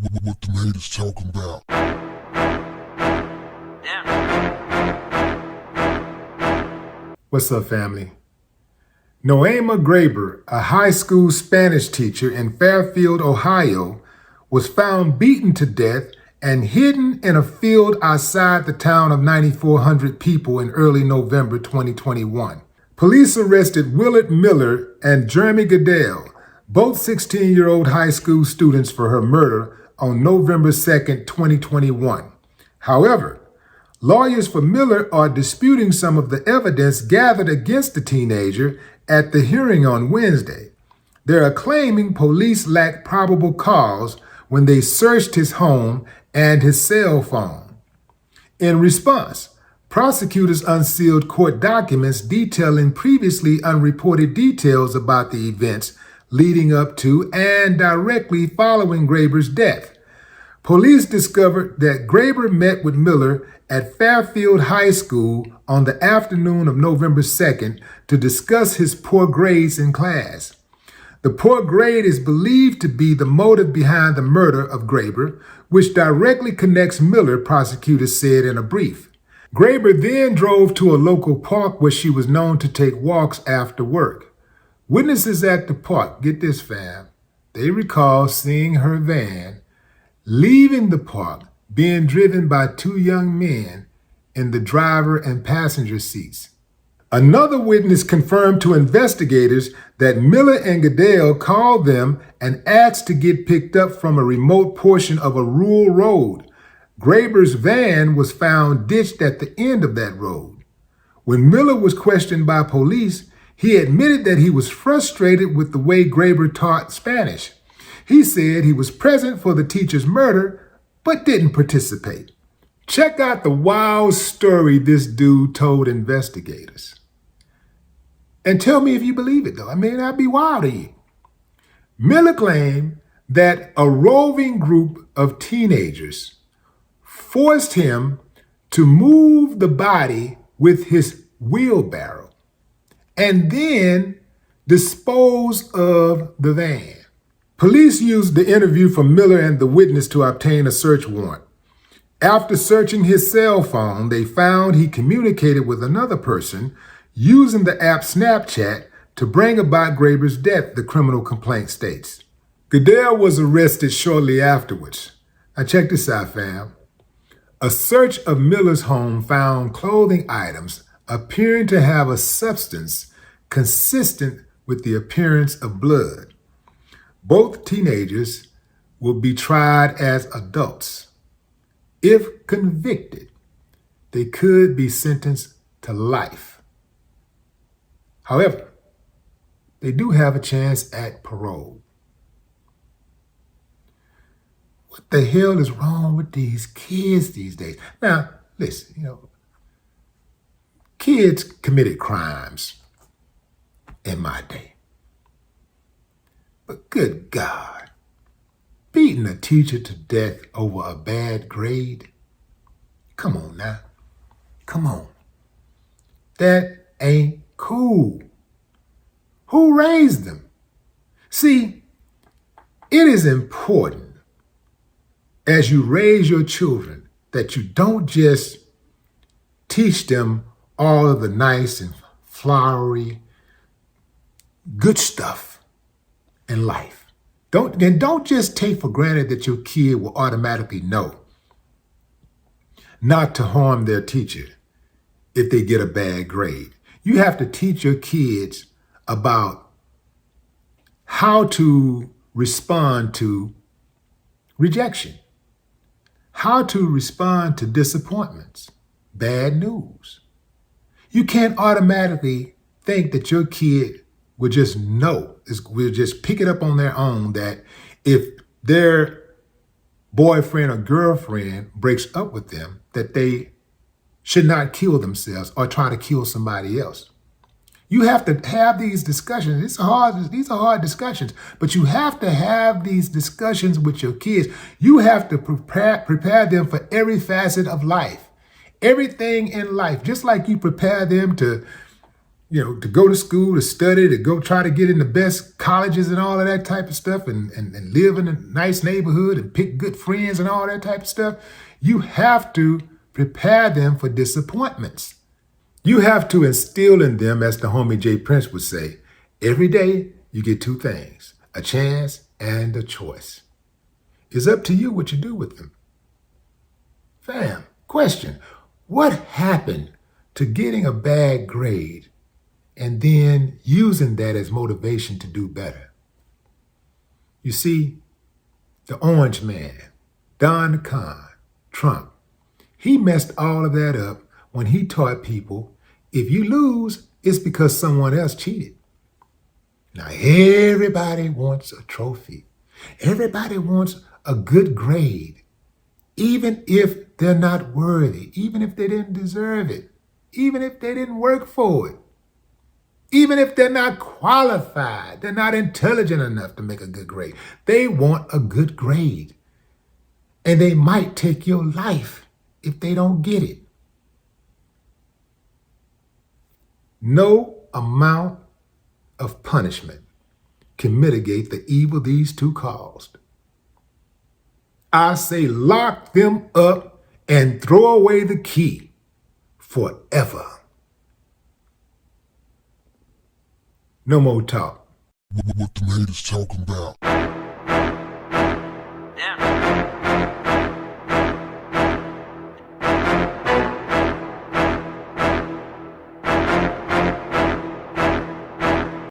What the haters talking about? What's up, family? Noema Graber, a high school Spanish teacher in Fairfield, Ohio, was found beaten to death and hidden in a field outside the town of 9,400 people in early November 2021. Police arrested Willard Miller and Jeremy Goodell, both 16-year-old high school students, for her murder on November 2nd, 2021. However, lawyers for Miller are disputing some of the evidence gathered against the teenager at the hearing on Wednesday. They are claiming police lacked probable cause when they searched his home and his cell phone. In response, prosecutors unsealed court documents detailing previously unreported details about the events leading up to and directly following Graber's death. Police discovered that Graber met with Miller at Fairfield High School on the afternoon of November 2nd to discuss his poor grades in class. The poor grade is believed to be the motive behind the murder of Graber, which directly connects Miller, prosecutors said in a brief. Graber then drove to a local park where she was known to take walks after work. Witnesses at the park, get this fam, they recall seeing her van leaving the park, being driven by two young men in the driver and passenger seats. Another witness confirmed to investigators that Miller and Goodell called them and asked to get picked up from a remote portion of a rural road. Graber's van was found ditched at the end of that road. When Miller was questioned by police, he admitted that he was frustrated with the way Graber taught Spanish. He said he was present for the teacher's murder, but didn't participate. Check out the wild story this dude told investigators. And tell me if you believe it, though. I mean, that'd be wild to you. Miller claimed that a roving group of teenagers forced him to move the body with his wheelbarrow and then dispose of the van. Police used the interview from Miller and the witness to obtain a search warrant. After searching his cell phone, they found he communicated with another person using the app Snapchat to bring about Graber's death, the criminal complaint states. Goodell was arrested shortly afterwards. Now check this out, fam. A search of Miller's home found clothing items appearing to have a substance consistent with the appearance of blood. Both teenagers will be tried as adults. If convicted, they could be sentenced to life. However, they do have a chance at parole. What the hell is wrong with these kids these days? Now, listen, kids committed crimes in my day. But good God, beating a teacher to death over a bad grade? Come on now. Come on. That ain't cool. Who raised them? See, it is important as you raise your children that you don't just teach them all of the nice and flowery good stuff in life. Don't just take for granted that your kid will automatically know not to harm their teacher if they get a bad grade. You have to teach your kids about how to respond to rejection, how to respond to disappointments, bad news. You can't automatically think that your kid will just know, will just pick it up on their own that if their boyfriend or girlfriend breaks up with them, that they should not kill themselves or try to kill somebody else. You have to have these discussions. These are hard discussions, but you have to have these discussions with your kids. You have to prepare them for every facet of life, everything in life, just like you prepare them to to go to school, to study, to go try to get in the best colleges and all of that type of stuff and live in a nice neighborhood and pick good friends and all that type of stuff, you have to prepare them for disappointments. You have to instill in them, as the homie Jay Prince would say, every day you get two things, a chance and a choice. It's up to you what you do with them. Fam, question, what happened to getting a bad grade and then using that as motivation to do better? You see, the orange man, Don Kahn, Trump, he messed all of that up when he taught people, if you lose, it's because someone else cheated. Now, everybody wants a trophy. Everybody wants a good grade, even if they're not worthy, even if they didn't deserve it, even if they didn't work for it, even if they're not qualified, they're not intelligent enough to make a good grade. They want a good grade, and they might take your life if they don't get it. No amount of punishment can mitigate the evil these two caused. I say lock them up and throw away the key forever. No more talk. What the haters talking about?